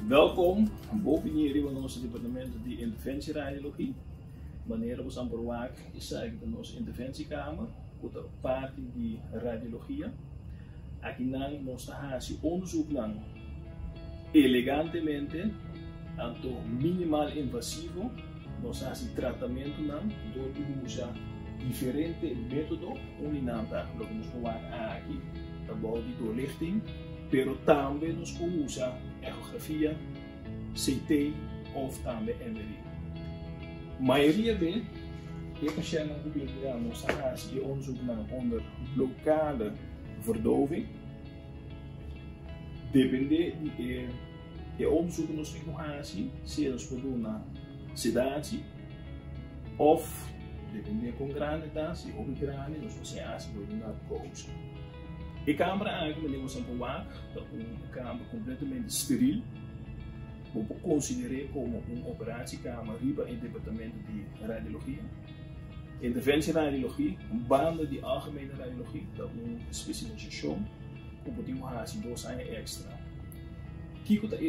Welkom, boven hier in ons departement die interventieradiologie. Wanneer we aan bewaak is eigenlijk in onze interventiekamer, met een paar die radiologie. Aquí nang nos hace onderzoek naar elegantemente, tanto minimal invasivo, nos hace tratamiento nan door de usar diferente método, uninanta, lo que nos bewaak aquí, de doorlichting, pero también nos usa echografia, CT of también MRI. Maioria de patiënten proberen nos hace onderzoek naar onder lokale verdoving. Depende de onderzoek naar situatie, se nos doen naar sedatie of depende con granita, se houve grane, nos você hace naar narcose. A câmara eigenlijk meneer was een bewaak dat een kamer completamente steriel. We considereren como een operatiekamer riba in het departement die radiologie. Interventieradiologie, banden die algemene radiologie, dat een specialisatie, compatibilisatie door zijn extra. Kijk wat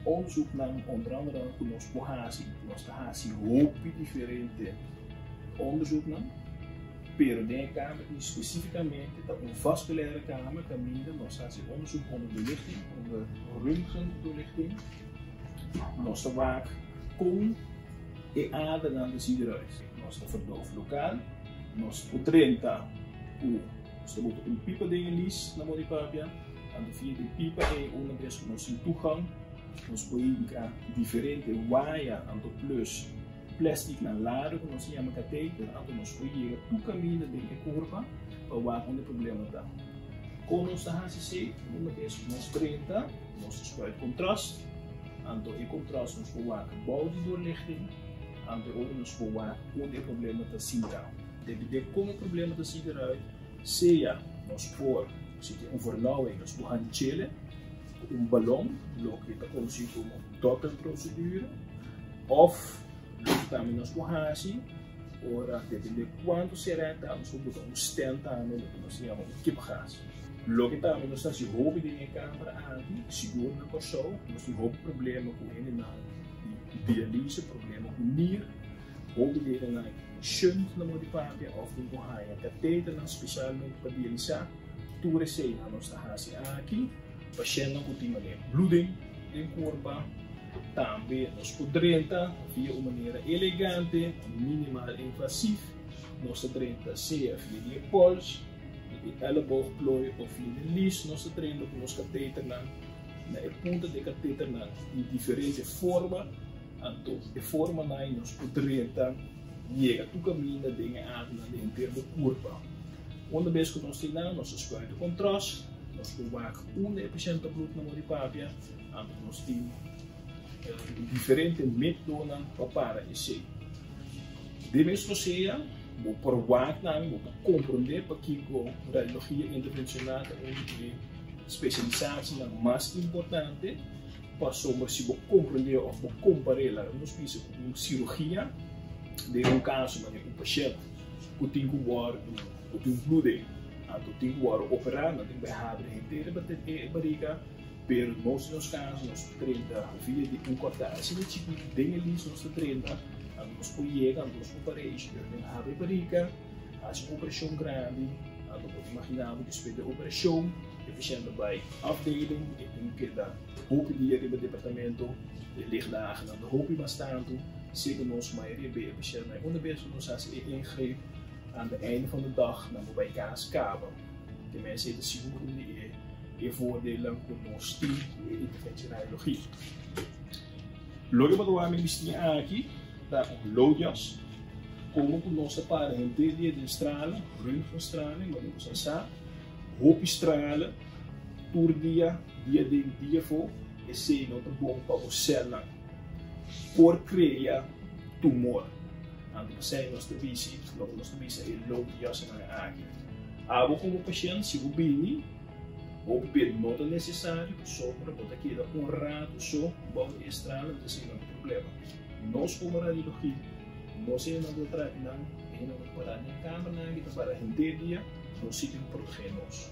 onderzoek naar onder andere nos pohasi, nos tahasi hopi diferente onderzoek naar. Pero de kamer die specificamente dat een vasculaire kamer kan minder, nos hace onderzoek onder doorlichting, onder röntgendoorlichting. Nos te waak kom e ader dan de ziekenhuis. Nos te verdoof lokaal, nos potrenta se moet een pipa dingen lies naar modi papia, en de via de pipa onder des nos toegang, nos poinka diferente wire aan de plus plastic na lado que nos chama catéter, então nos poinka tu caminho de curva para waar onde problema tá. Com nos HCC, onder des nos 30, nos spuit contrast. Anto e contrast nos bewaken bouwde doorlichting, anto ook nos bewaken hoe de problemen te zien kan. De komen problemen te zien eruit, seja nos voor zit een verlauwing, nos gaan chillen, een ballon, lo que te conocido como Doppelprocedure, of lo que también nos hace, ora depende cuánto será, nos vamos a stent lo que nos llama kipgas. Lo que también nos hace hobby de la cámara aquí, seguro na pessoa, nós temos hobby problema com ele na diálise, problema com nier, hobby de na shunt na modi papia of de bohaia, cateter na specialmente para dialisar, tu receita nos hace aqui, paciente com tema de bloeding em corpo, também nos podrenta via uma maneira elegante, minimal invasief, nos podrenta seja via de pols, de elleboogplooi of de lies, nos trainen op ons katheter na punta de katheter na in diferente forma, anto de forma na nos podrenta llega tu camina dingen aan na de interne curva. Onder bes que nos treinar, nos spuiten contrast, nos bewaken de patiënt bloed na modi papia, anto nos tem diferente methoden para esse. De mesma seja vou provar namin, vou compreender para que a radiologia intervencional é uma especialização mais importante para somos se vou compreender ou vou comparar nos países com cirurgia de caso mas um paciente que tem que war que tem bloeding, que tem que war operar, não tem que behaver inteira barriga, pero nos casos nós treina via de cortagem de tipo de elis nós treina nós podemos nos operar, hebben barriga, als een operatie grande, dan moet je imagineren que speelt de operatie, de patiënt bij afdeling, in que hoop die in het departamento, de lichtdagen, dan de hoop je maar staan toe, zeker nos maioria bij de patiënt, maar onderbest van ons als ingreep aan het einde van de dag, dan moet bij kaas kaben. De mensen zitten zeker die voordelen van ons team, de interventieradiologie. Logo wat we hebben misschien aqui, daar een loodjas, komen we nos para gente de stralen, röntgenstralen, maar ook zijn hoopje stralen, toer dia voor, e se não te bom para o célula, por criar tumor. Anto você nos te visi, logo nos te visi e loodjas na aqui. Abo como paciente, se o bini, o pede nota necessário, só para botar aqui rato só, bom estrala, não tem nenhum problema. Nós como radiologia, nós não vamos tratar e não vamos parar na câmara, kita para gente dia, nós temos que proteger nós.